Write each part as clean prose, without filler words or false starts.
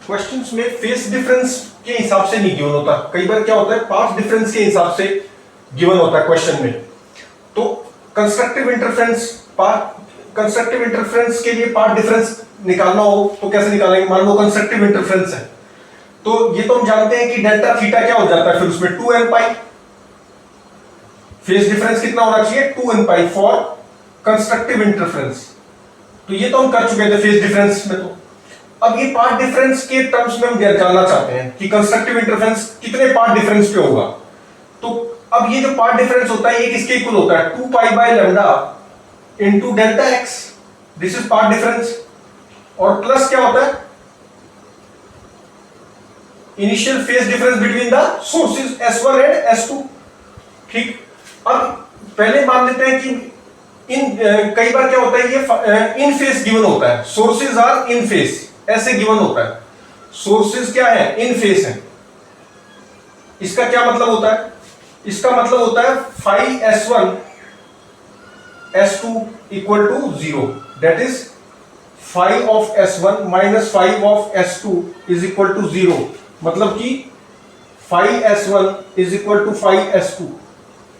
Questions में phase difference के हिसाब से नहीं गिवन होता, कई बार क्या होता है पाथ डिफरेंस के हिसाब से गिवन होता है क्वेश्चन में। तो कंस्ट्रक्टिव इंटरफेरेंस के लिए पाथ डिफरेंस निकालना हो तो कैसे निकालेंगे? मान लो कंस्ट्रक्टिव इंटरफेरेंस है तो ये तो हम जानते हैं कि डेल्टा थीटा क्या हो जाता है फिर उसमें 2n पाई। फेस डिफरेंस कितना होना चाहिए? 2n pi for constructive interference. तो ये तो हम कर चुके थे फेस डिफरेंस में। तो अब ये पार्ट डिफरेंस के टर्म्स में हम जानना चाहते हैं कि कंस्ट्रक्टिव इंटरफेरेंस कितने पार्ट डिफरेंस पे होगा। तो अब ये जो पार्ट डिफरेंस होता है ये किसके इक्वल होता है? 2 pi by lambda into delta x, this is path difference. और प्लस क्या होता है? Initial phase difference between the sources S1 and S2। ठीक, अब पहले मान लेते हैं कि कई बार क्या होता है ये इन फेस गिवन होता है, सोर्सेज आर इन फेस ऐसे गिवन होता है। सोर्सेज क्या है? इन फेस है। इसका क्या मतलब होता है? इसका मतलब होता है phi S1 S2 equal to 0, that is phi of S1 minus phi of S2 is equal to 0। मतलब कि phi S1 is equal to phi S2,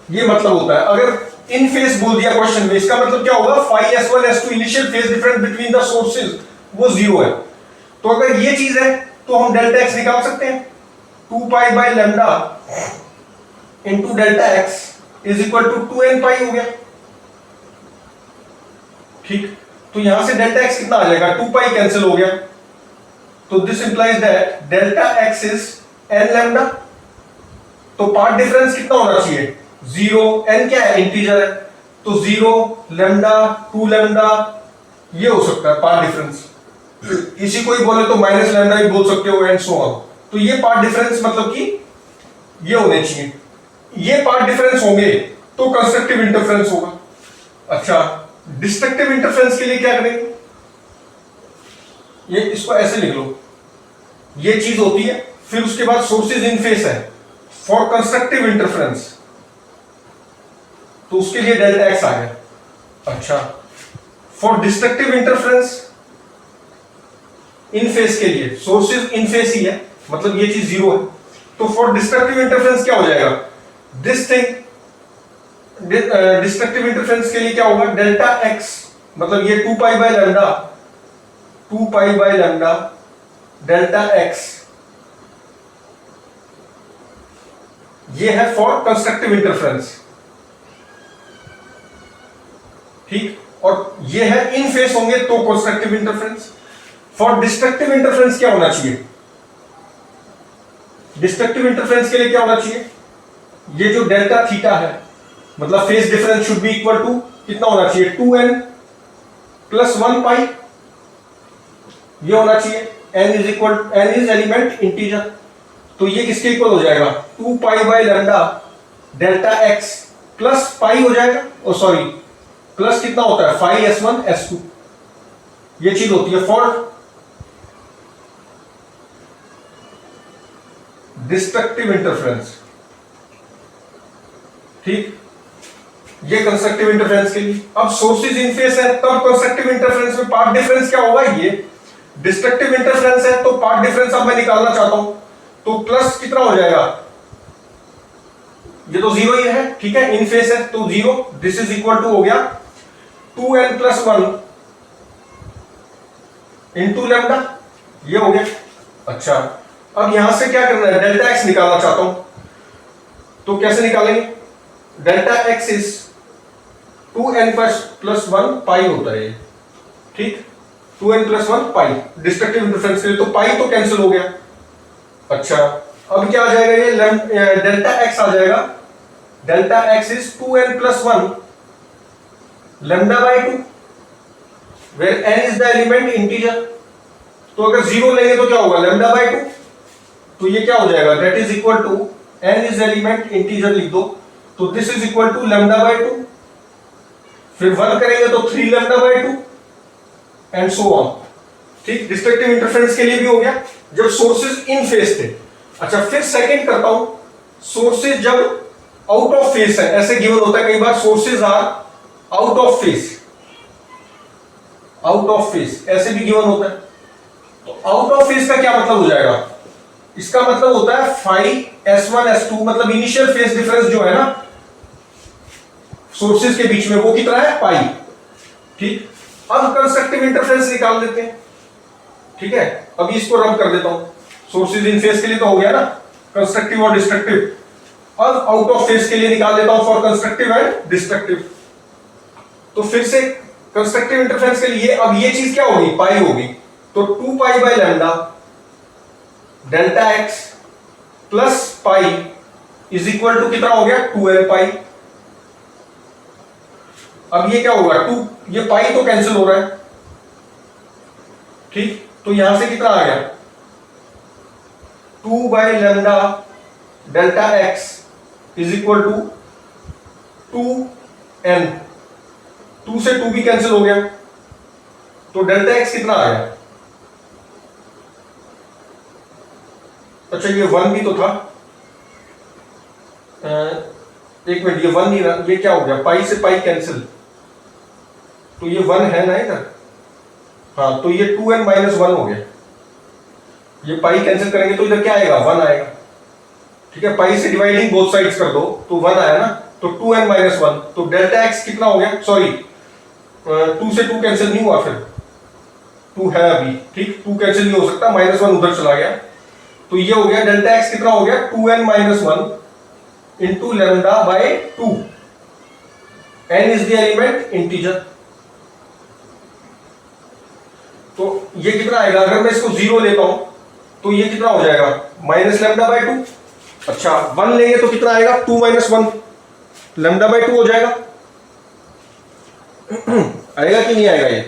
ये मतलब होता है। अगर इन फेस बोल दिया क्वेश्चन में, इसका मतलब क्या होगा? Phi S1 S2 initial phase difference between the sources वो 0 है। तो अगर ये चीज है तो हम डेल्टा एक्स निकाल सकते हैं। 2 pi by lambda into delta x is equal to 2n pi हो गया। ठीक, तो यहां से डेल्टा एक्स कितना आ जाएगा? 2 पाई कैंसिल हो गया। तो this implies that delta x is n lambda. तो पार्ट डिफरेंस कितना होना चाहिए? 0। n क्या है? इंटीजर है। तो 0 लैम्डा 2 लैम्डा ये हो सकता है पार्ट डिफरेंस। इसी को ही बोले तो माइनस लैम्डा भी बोल सकते हो एंड सो ऑन। तो ये पार्ट डिफरेंस मतलब कि ये होने चाहिए। ये पार्ट डिफरेंस होंगे तो कंस्ट्रक्टिव इंटरफेरेंस होगा। अच्छा, डिस्ट्रक्टिव इंटरफेरेंस के लिए क्या करेंगे? ये इसको ऐसे लिख लो, ये चीज होती है। फिर उसके बाद सोर्सेज इन फेस है फॉर कंस्ट्रक्टिव इंटरफेरेंस, तो उसके लिए डेल्टा एक्स आ गया। अच्छा, for destructive interference in face के लिए सोर्सेज इन फेस ही है, मतलब ये चीज 0 है। तो फॉर डिस्ट्रक्टिव इंटरफेरेंस क्या हो जाएगा? दिस थिंग डिस्ट्रक्टिव इंटरफेरेंस के लिए क्या होगा? डेल्टा एक्स, मतलब ये 2 pi by lambda 2 pi by lambda delta x, ये है फॉर कंस्ट्रक्टिव इंटरफेरेंस। ठीक, और ये है इन फेस होंगे तो constructive interference. For destructive interference क्या होना चाहिए? डिस्ट्रक्टिव इंटरफेरेंस के लिए क्या होना चाहिए? ये जो डेल्टा थीटा है, मतलब phase difference should be equal to कितना होना चाहिए? 2n प्लस 1 पाई, ये होना चाहिए। n इज एलिमेंट इंटीजर, तो ये किसके इक्वल हो जाएगा? 2 pi by lambda delta x plus pi हो जाएगा। ओ सॉरी, प्लस कितना होता है? फाई S1 S2, ये चीज होती है फॉर डिस्ट्रक्टिव इंटरफेरेंस। ठीक, ये कंस्ट्रक्टिव इंटरफेरेंस के लिए। अब सोर्सेज इन फेस है तब कंस्ट्रक्टिव इंटरफेरेंस में पार्ट डिफरेंस क्या होगा? ये डिस्ट्रक्टिव इंटरफेरेंस है तो पार्ट डिफरेंस अब मैं निकालना चाहता हूं, तो प्लस कितना हो जाएगा? ये तो 0 ही है, ठीक है, इन फेस है तो 0। दिस इज इक्वल टू हो गया 2n प्लस 1 इंटू लैम्डा, ये हो गया। अच्छा, अब यहां से क्या करना है? डेल्टा एक्स निकालना चाहता हूं, तो कैसे निकालेंगे? Delta x is 2n plus 1 पाई होता है, ठीक, 2n plus 1 pi destructive interference के लिए, तो पाई तो कैंसिल हो गया। अच्छा, अब क्या आ जाएगा? ये डेल्टा एक्स आ जाएगा। Delta x is 2n plus 1 lambda by 2 where n is the element integer. तो अगर 0 लेंगे तो क्या होगा? लैम्डा बाय 2, तो ये क्या हो जाएगा? That is equal to n is element integer लिख दो, तो this is equal to lambda by 2। फिर 1 करेंगे तो 3 lambda by 2 and so on. ठीक, डिस्ट्रक्टिव इंटरफेरेंस के लिए भी हो गया जब सोर्सेज इन फेस थे। अच्छा, फिर सेकंड करता हूं, सोर्सेज जब आउट ऑफ फेस है, ऐसे गिवन होता है कई बार, sources are out of phase, out of phase ऐसे भी गिवन होता है। तो आउट ऑफ फेज का क्या मतलब हो जाएगा? इसका मतलब होता है फाई S1 S2, मतलब इनिशियल फेज डिफरेंस जो है ना सोर्सेज के बीच में, वो कितना है? पाई। ठीक, अब कंस्ट्रक्टिव इंटरफेरेंस निकाल देते हैं। ठीक है, अभी इसको रब कर देता हूं। सोर्सेज इन फेज के लिए तो हो गया ना, कंस्ट्रक्टिव और डिस्ट्रक्टिव। अब आउट ऑफ फेज के लिए निकाल देता हूं फॉर कंस्ट्रक्टिव एंड डिस्ट्रक्टिव। तो फिर से कंस्ट्रक्टिव इंटरफेरेंस के लिए अब ये चीज क्या होगी? पाई होगी। तो 2 pi by lambda delta x plus pi is equal to कितना हो गया? 2n पाई। अब ये क्या होगा? 2, ये पाई तो कैंसिल हो रहा है। ठीक, तो यहां से कितना आ गया? 2 by lambda delta x is equal to 2n। 2 से 2 भी कैंसिल हो गया, तो डेल्टा एक्स कितना आ गया? अच्छा, ये 1 भी तो था। एक मिनट, ये 1 नहीं रहा, ये क्या हो गया? पाई से पाई कैंसिल, तो ये 1 है ना इधर। हाँ, तो ये 2n माइनस 1 हो गया। ये पाई कैंसिल करेंगे तो इधर क्या आएगा? 1 आएगा। ठीक है, पाई से डिवाइडिंग बोथ साइड्स कर दो तो 1 आया ना, तो 2n माइनस 1। तो डेल्टा एक्स कितना हो गया? सॉरी, 2 से 2 कैंसिल नहीं हुआ, फिर 2 है अभी। ठीक, 2 कैंसिल नहीं हो सकता, माइनस 1 उधर चला गया। तो ये हो गया डेल्टा एक्स कितना हो गया? 2n minus 1 into lambda by 2। n is the element integer. तो ये कितना आएगा? अगर मैं इसको 0 लेता हूं तो ये कितना हो जाएगा? Minus lambda by 2। अच्छा, 1 लेंगे तो कितना आएगा? 2 माइनस 1 लैम्डा बाय 2 हो जाएगा। आएगा कि नहीं आएगा ये?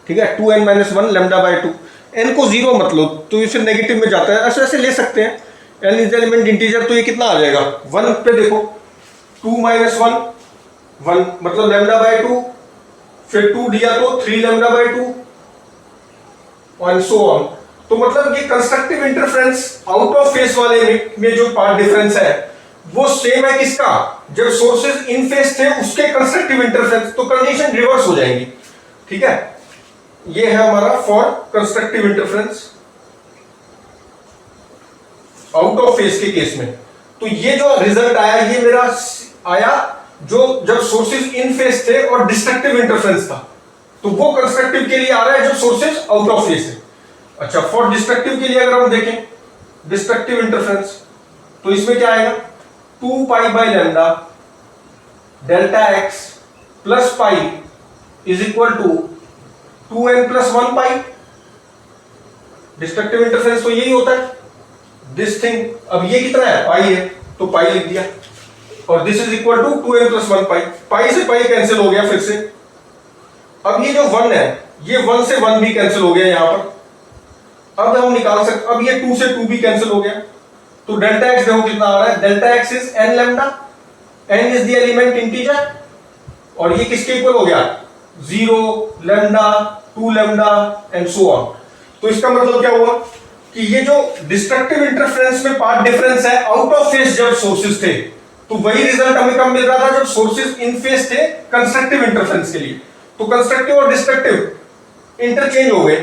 ठीक है, 2n minus 1 lambda by 2। n को 0 मत लो, तो ये फिर नेगेटिव में जाता है। ऐसे ऐसे ले सकते हैं। n इज एलिमेंट इंटीजर, तो ये कितना आ जाएगा? 1 पे देखो, 2 माइनस 1 1 मतलब लैम्डा बाय 2, फिर 2 दिया तो 3 lambda by 2 and so on. तो मतलब ये constructive interference out of face वाले में जो पार्ट डिफरेंस है वो सेम है किसका? जब सोर्सेज इन फेस थे उसके कंस्ट्रक्टिव इंटरफेरेंस। तो कंडीशन रिवर्स हो जाएगी। ठीक है, ये है हमारा for constructive interference out of face के केस में। तो ये जो रिजल्ट आया ये मेरा आया जो जब सोर्सेज इन फेस थे और डिस्ट्रक्टिव इंटरफेरेंस था। तो वो कंस्ट्रक्टिव के लिए आ रहा है जब सोर्सेज आउट ऑफ फेस है। अच्छा, फॉर डिस्ट्रक्टिव के लिए अगर हम देखें डिस्ट्रक्टिव इंटरफेरेंस, तो इसमें क्या आएगा? 2 pi by lambda delta x plus pi is equal to 2n plus 1 pi. Destructive interference तो यही होता है, दिस थिंग। अब ये कितना है? पाई है, तो पाई लिख दिया, और this is equal to 2n plus 1 pi. Pi से पाई कैंसिल हो गया फिर से। अब ये जो 1 है, ये 1 से 1 भी कैंसिल हो गया यहां पर। अब हम निकाल सकते, अब ये 2 से 2 भी कैंसिल हो गया। तो डेल्टा एक्स देखो कितना आ रहा है? Delta x is n lambda, n is the element integer, और ये किसके इक्वल हो गया? 0 lambda 2 lambda and so on. तो इसका मतलब क्या हुआ कि ये जो डिस्ट्रक्टिव इंटरफेरेंस में पार्ट डिफरेंस है आउट ऑफ फेस जब सोर्सेज थे, तो वही रिजल्ट हमें कब मिल रहा था? जब सोर्सेज इन फेस थे कंस्ट्रक्टिव इंटरफेरेंस के लिए। तो कंस्ट्रक्टिव और डिस्ट्रक्टिव इंटरचेंज हो गए,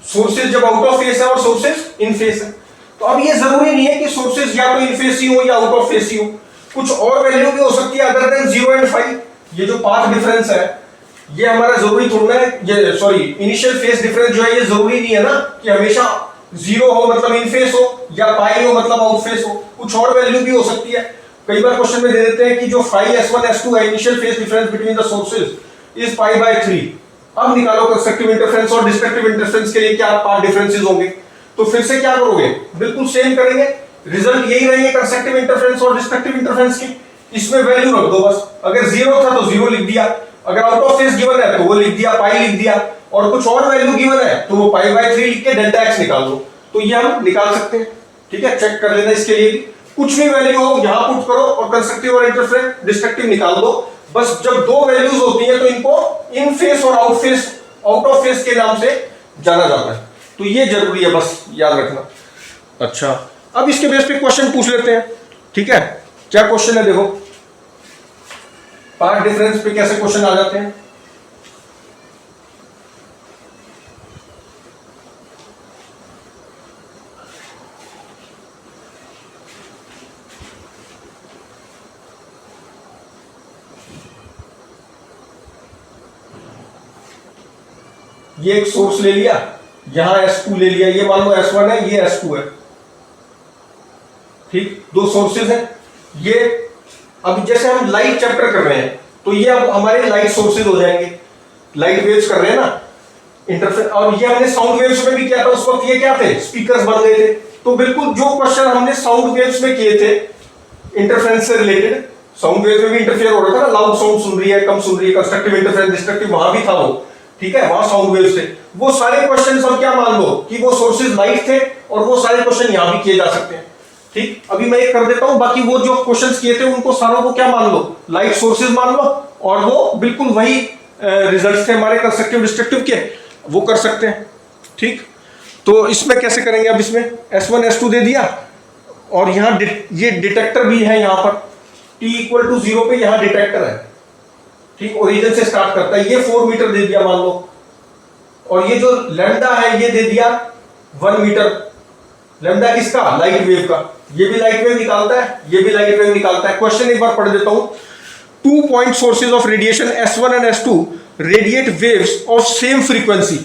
सोर्सेज जब आउट ऑफ फेस है और सोर्सेज इन फेस है। तो अब ये जरूरी नहीं है कि सोर्सेज या तो इन फेस ही हो या आउट ऑफ फेस ही हो, कुछ और वैल्यू भी हो सकती है अदर देन 0 एंड 5। ये जो पाथ डिफरेंस है ये हमारा जरूरी थोड़ा है, ये सॉरी इनिशियल फेस डिफरेंस जो है ये जरूरी नहीं है ना कि हमेशा 0 हो मतलब इन फेस हो, या पाई हो मतलब आउट फेस हो, कुछ और वैल्यू भी हो सकती है। कई बार क्वेश्चन में दे देते हैं कि जो फाई S1 S2 है initial phase difference between the sources is pi by 3। अब निकालो कंस्ट्रक्टिव इंटरफेरेंस और डिस्ट्रक्टिव इंटरफेरेंस के लिए क्या पार्ट डिफरेंसेस होंगे। तो फिर से क्या करोगे? बिल्कुल सेम करेंगे, रिजल्ट यही रहेंगे कंस्ट्रक्टिव इंटरफेरेंस और डिस्ट्रक्टिव इंटरफेरेंस के। इसमें वैल्यू रख दो बस, अगर 0 था तो 0 लिख दिया, अगर आउट ऑफ फेस गिवन है तो वो लिख दिया, पाई लिख दिया, और कुछ और वैल्यू गिवन है तो वो पाई बाय 3 लिख के डेल्टा एक्स निकाल दो। तो ये हम निकाल सकते हैं। ठीक है, चेक कर लेना इसके लिए भी, कुछ भी वैल्यू हो यहां पुट करो और कंस्ट्रक्टिव और इंटरफेरेंस डिस्ट्रक्टिव निकाल दो। बस जब दो वैल्यूज होती हैं तो इनको इन फेस और आउट ऑफ फेस के नाम से जाना जाता है। तो ये जरूरी है, बस याद रखना। अच्छा, अब इसके बेस पे क्वेश्चन पूछ लेते हैं। ठीक है, क्या क्वेश्चन है देखो, पार्ट डिफरेंस पे कैसे क्वेश्चन आ जाते हैं। ये एक सोर्स ले लिया, यहां S2 ले लिया, ये मान लो S1 है, ये S2 है, ठीक, दो सोर्सेज है ये। अब जैसे हम लाइट चैप्टर कर रहे हैं तो ये अब हमारे लाइट सोर्सेज हो जाएंगे, लाइट वेव्स कर रहे हैं ना इंटरफेरेंस। और ये हमने साउंड वेव्स में भी किया था, उस वक्त ये क्या थे, स्पीकर्स बन गए थे। तो बिल्कुल जो क्वेश्चन हमने साउंड वेव्स में किए थे इंटरफेरेंस से रिलेटेड, साउंड वेव्स में भी इंटरफेयर हो रहा था ना, लाउड साउंड सुन रही है, कम सुन रही है, कंस्ट्रक्टिव इंटरफेरेंस डिस्ट्रक्टिव वहां भी था वो, ठीक है, वहां साउंड वेव्स थे। वो सारे क्वेश्चन हम क्या मान लो कि वो सोर्सेज लाइट थे, और वो सारे क्वेश्चन यहां भी किए जा सकते हैं, ठीक। अभी मैं एक कर देता हूं, बाकी वो जो क्वेश्चंस किए थे उनको सारों को क्या मान लो, लाइट सोर्सेज मान लो, और वो बिल्कुल वही रिजल्ट्स थे हमारे कंस्ट्रक्टिव डिस्ट्रक्टिव के, वो कर सकते हैं, ठीक। तो इसमें कैसे करेंगे, अब इसमें S1 S2 दे दिया, और यहां ये डिटेक्टर भी है, यहां पर t इक्वल टू 0 पे यहां डिटेक्टर है, ठीक, ओरिजिन से स्टार्ट करता है, ये 4 मीटर दे दिया मान लो, और ये जो लैम्डा है ये दे दिया 1 मीटर। लैम्डा किसका, लाइट वेव का, ये भी लाइट वेव निकालता है, ये भी लाइट वेव निकालता है। क्वेश्चन एक बार पढ़ देता हूं, 2 point sources of radiation S1 and S2 radiate waves of same frequency।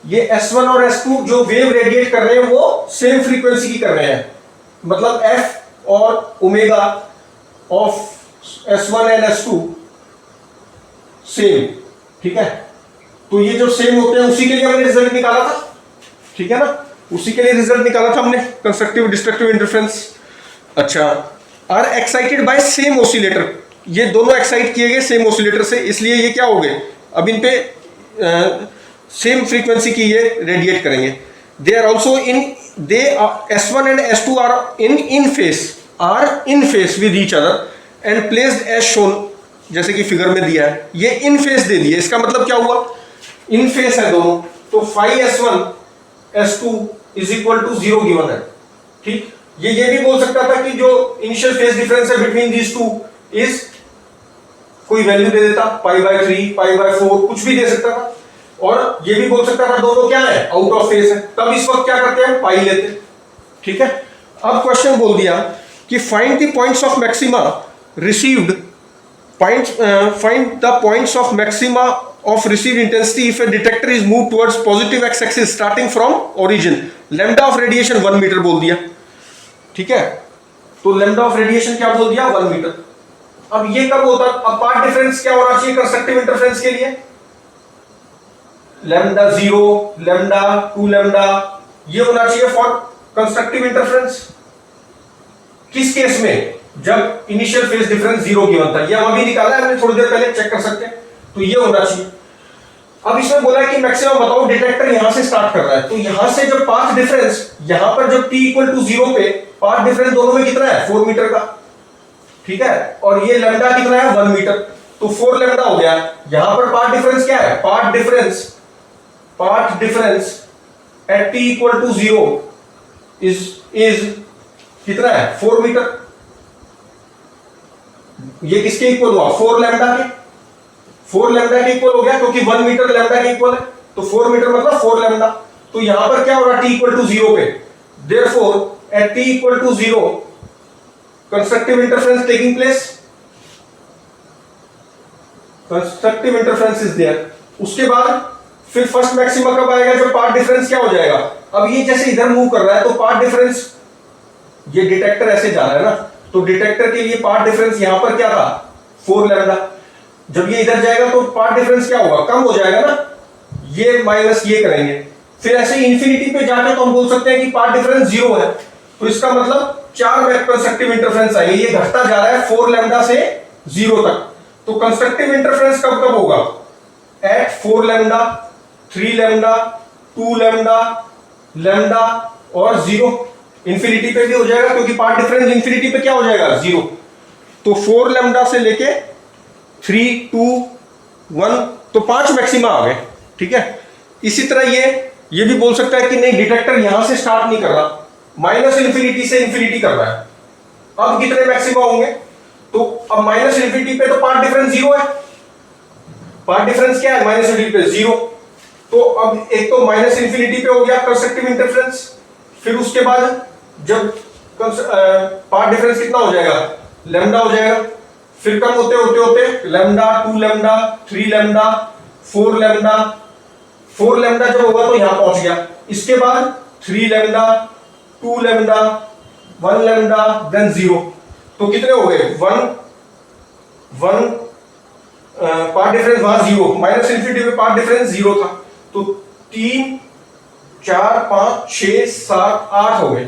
ये S1 और S2 जो वेव रेडिएट कर रहे हैं वो सेम फ्रीक्वेंसी की कर रहे हैं, मतलब F और omega of S1 and S2 same, ठीक है। तो ये जो सेम होते हैं उसी के लिए हमने रिजल्ट निकाला था, ठीक है ना, उसी के लिए रिजल्ट निकाला था हमने, कंस्ट्रक्टिव डिस्ट्रक्टिव इंटरफेरेंस। अच्छा, are excited by same oscillator, ये दोनों एक्साइट किए गए सेम ऑसिलेटर से, इसलिए ये क्या हो गए, अब इन पे सेम फ्रीक्वेंसी की ये रेडिएट करेंगे। They are also in the S1 and S2 are in phase with each other and placed as shown, जैसे कि फिगर में दिया है, ये इन फेस दे दिए, इसका मतलब क्या हुआ, इन फेस है दोनों, तो phi S1 S2 is equal to 0 given है, ठीक। ये भी बोल सकता था कि जो इनिशियल फेज डिफरेंस है बिटवीन दीज टू इज, कोई वैल्यू दे देता, π/3 π/4 कुछ भी दे सकता था, और ये भी बोल सकता था दोनों क्या है, आउट ऑफ फेज है, तब इस वक्त क्या करते हैं, पाई लेते, ठीक है। अब क्वेश्चन बोल दिया कि find the points of maxima received, find the points of maxima of received intensity if a detector is moved towards positive x-axis starting from origin। lambda of radiation 1 metre बोल दिया, ठीक है। तो lambda of radiation क्या बोल दिया, 1 metre. अब ये कब होता, अब पार्ट डिफरेंस क्या होना चाहिए कंस्ट्रक्टिव इंटरफेरेंस के लिए, लैम्डा 0, लैम्डा 2 लैम्डा, ये होना चाहिए फॉर कंस्ट्रक्टिव इंटरफेरेंस। किस केस में, जब इनिशियल फेज डिफरेंस 0 गिवन था, ये हम अभी निकाला है हमने थोड़ी देर पहले, चेक कर सकते हैं, तो ये होना चाहिए। अब इसमें बोला है कि मैक्सिमम बताओ, डिटेक्टर यहां से स्टार्ट कर रहा है, तो यहां से जब पाथ डिफरेंस, यहां पर जब t इक्वल टू 0 पे पाथ डिफरेंस दोनों में कितना है, 4 मीटर का, ठीक है, और ये लैम्डा कितना है, 1 मीटर, तो 4 लैम्डा हो गया। यहां पर पाथ डिफरेंस क्या है, path difference at t equal to 0 is कितना है, 4 मीटर। ये किसके इक्वल हुआ, 4 लैम्डा के, 4 लैम्डा के इक्वल हो गया, क्योंकि 1 मीटर लैम्डा के इक्वल है, तो 4 मीटर मतलब 4 लैम्डा। तो यहां पर क्या हो रहा है, t इक्वल टू 0 पे, therefore at t equal to 0 constructive interference taking place, constructive interference is there. उसके बाद फिर फर्स्ट मैक्सिमा कब आएगा, जब पाथ डिफरेंस क्या हो जाएगा, अब ये जैसे इधर मूव कर रहा है, तो पाथ डिफरेंस, ये डिटेक्टर ऐसे जा रहा है ना, तो डिटेक्टर के लिए पाथ डिफरेंस यहां पर क्या था, 4 लैम्डा। जब ये इधर जाएगा तो पाथ डिफरेंस क्या होगा, कम हो जाएगा ना, ये माइनस ये करेंगे, फिर ऐसे इंफिनिटी पे जाके तो हम बोल सकते हैं कि पाथ डिफरेंस 0 है, तो इसका मतलब 4 कंस्ट्रक्टिव इंटरफेरेंस आएंगे, ये घटता जा रहा है 4 लैम्डा से 0 तक। तो कंस्ट्रक्टिव इंटरफेरेंस कब कब होगा, at 4 lambda, 3 lambda, 2 lambda, lambda और 0। इंफिनिटी पे भी हो जाएगा, क्योंकि पाथ डिफरेंस इंफिनिटी पे क्या हो जाएगा, 0। तो 4 लैम्डा से लेके 3, 2, 1, तो 5 मैक्सिमा आ गए, ठीक है। इसी तरह ये भी बोल सकता है कि नहीं, डिटेक्टर यहां से स्टार्ट नहीं कर रहा, माइनस इंफिनिटी से इंफिनिटी कर रहा है। अब कितने मैक्सिमा होंगे, तो अब माइनस इंफिनिटी पे तो पाथ डिफरेंस 0 है, पाथ डिफरेंस क्या है, माइनस इंफिनिटी पे 0। तो अब एक तो माइनस इंफिनिटी पे हो गया कंस्ट्रक्टिव इंटरफेरेंस, फिर उसके बाद जब पाथ डिफरेंस कितना हो जाएगा, लैम्डा हो जाएगा, फिर कम होते होते होते lambda, 2 lambda, 3 lambda, 4 lambda, 4 lambda जब होगा तो यहां पहुंच गया, इसके बाद 3 लैम्डा, 2 लैम्डा, 1 लैम्डा, देन 0। तो कितने हो गए? 1 पार्ट डिफरेंस वहां 0, माइनस इन्फिनिटी में पार्ट डिफरेंस 0 था, तो 3 4 5 6 7 8 हो गए।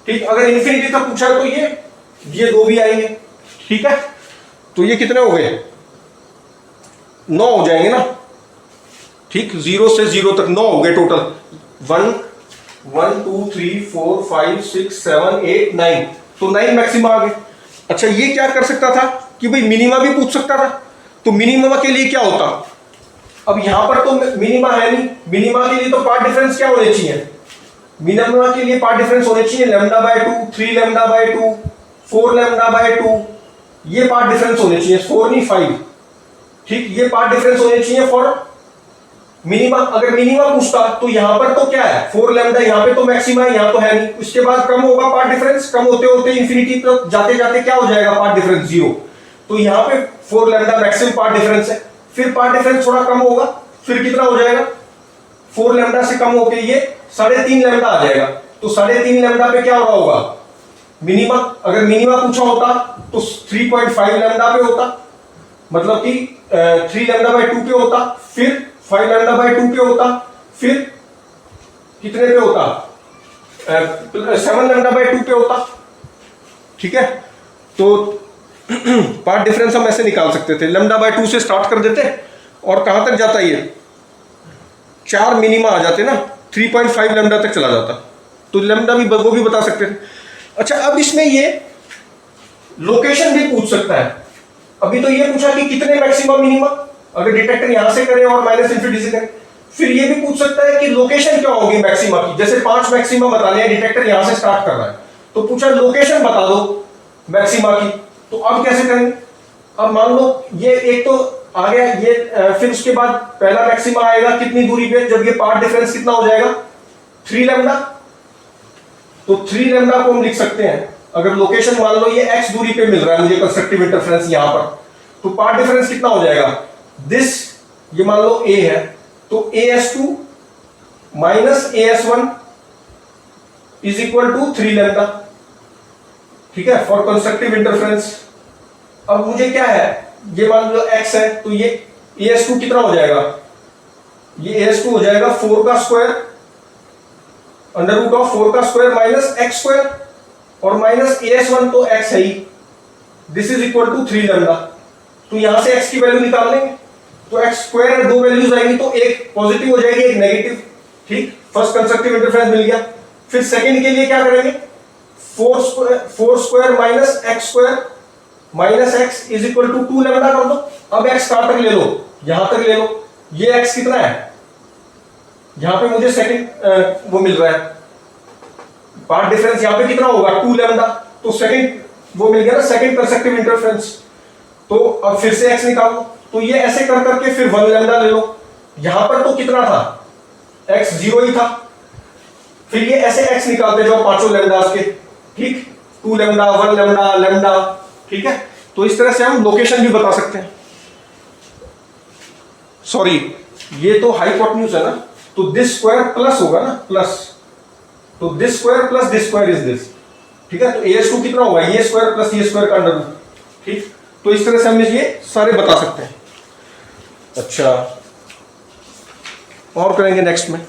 ठीक, अगर इन्फिनिटी तक पूछा तो ये 2 भी आएंगे। ठीक है, तो ये कितने हो गए? 9 हो जाएंगे ना। ठीक, 0 से 0 तक 9 हो गए टोटल। 1 2 3 4 5 6 7 8 9, तो 9 मैक्सिमा आ गए। अच्छा, ये क्या कर सकता था कि भाई मिनिमा भी पूछ सकता था, तो मिनिमा के लिए क्या होता? अब यहां पर तो मिनिमा है नहीं, मिनिमा के लिए तो पार्ट डिफरेंस क्या होने चाहिए? मिनिमा के लिए पार्ट डिफरेंस होने चाहिए lambda by 2, 3 lambda by 2, 4 lambda by 2, ये पार्ट डिफरेंस होने चाहिए, 4 नहीं 5। ठीक, ये पार्ट डिफरेंस होने चाहिए फॉर मिनिमा। अगर मिनिमा पूछता तो यहां पर तो क्या है? 4 लैम्डा, यहां पे तो मैक्सिमा है, यहां तो है नहीं। उसके बाद कम होगा पार्ट डिफरेंस, कम होते होते इंफिनिटी तक जाते जाते क्या हो जाएगा? Path difference 0। तो यहां पे 4 लैम्डा मैक्सिमम पार्ट डिफरेंस है, फिर पार्ट डिफरेंस थोड़ा कम होगा, फिर कितना हो जाएगा? 4 लैम्डा से कम होके ये 3.5 लैम्डा आ जाएगा। तो 3.5 लैम्डा पे क्या हो रहा होगा? मिनिमा। अगर मिनिमा पूछा होता तो 3.5 लैम्डा पे होता, मतलब कि 3 लैम्डा बाय 2 पे होता, फिर 5 लैम्डा बाय 2 पे होता, फिर कितने पे होता? 7 लैम्डा बाय 2 पे होता। ठीक है, तो पार्ट डिफरेंस हम ऐसे निकाल सकते थे, लैम्डा बाय 2 से स्टार्ट कर देते और कहां तक जाता ये? 4 मिनिमा आ जाते ना, 3.5 लैम्डा तक चला जाता, तो लैम्डा भी वो भी बता सकते थे। अच्छा, अब इसमें ये लोकेशन भी पूछ सकता है। अभी तो ये पूछा कि कितने मैक्सिमम मिनिमा, अगर डिटेक्टर यहां से करे और माइनस इन्फिनिटी से करे। फिर ये भी पूछ सकता है कि लोकेशन क्या होगी मैक्सिमा की। जैसे 5 मैक्सिमा बताने हैं, डिटेक्टर यहां से स्टार्ट कर रहा है, तो पूछा लोकेशन बता दो मैक्सिमा की। तो अब कैसे करेंगे? अब मान लो ये एक तो आ गया ये, फिर उसके बाद पहला मैक्सिमा आएगा कितनी दूरी पे? जब ये पार्ट डिफरेंस कितना हो जाएगा? 3 लैम्डा। तो 3 लैम्डा को हम लिख सकते हैं, अगर लोकेशन मान लो ये x दूरी पे मिल रहा है मुझे कंस्ट्रक्टिव इंटरफेरेंस यहां पर, तो पार्ट डिफरेंस कितना हो जाएगा? दिस, ये मान लो a है, तो as2 minus as1 is equal to 3 lambda. ठीक है, फॉर कंस्ट्रक्टिव इंटरफेरेंस। अब मुझे क्या है, ये मान लो x है, तो ये as2 कितना हो जाएगा? ये as2 हो जाएगा 4 का स्क्वायर, अंडर रूट ऑफ 4 का स्क्वायर माइनस x स्क्वायर, और माइनस as1 तो x है ही, this is equal to 3 lambda. तो यहां से x की वैल्यू निकाल लेंगे, तो x स्क्वायर में 2 वैल्यूज आएंगी, तो एक पॉजिटिव हो जाएगी, एक नेगेटिव। ठीक, फर्स्ट कंस्ट्रक्टिव इंटरफेरेंस मिल गया। फिर सेकंड के लिए क्या करेंगे? 4 square minus x square minus x is equal to 2 lambda कर दो। अब x कहां तक ले लो? यहां तक ले लो। ये x कितना है? यहां पे मुझे सेकंड वो मिल रहा है, पार्ट डिफरेंस यहां पे कितना होगा? 2 लैम्डा। तो सेकंड वो मिल गया ना, सेकंड कंस्ट्रक्टिव इंटरफेरेंस। तो अब फिर से x निकालो, तो ये ऐसे कर करके फिर 1 लैम्डा ले लो। यहां पर तो कितना था? x 0 ही था। फिर ये ऐसे x निकालते जाओ पांचों लैम्डास के। ठीक, 2 लैम्डा, 1 लैम्डा, लैम्डा। ठीक है, तो इस तरह से हम लोकेशन भी बता सकते हैं। सॉरी, ये तो हाइपोटेन्यूज है ना, तो दिस स्क्वायर प्लस होगा ना, प्लस, तो this square plus this square is this. ठीक है, तो as2 कितना होगा? ये स्क्वायर प्लस ये स्क्वायर का अंडर रूट। ठीक, तो इस तरह से हम ये सारे बता सकते हैं। अच्छा, और करेंगे नेक्स्ट में।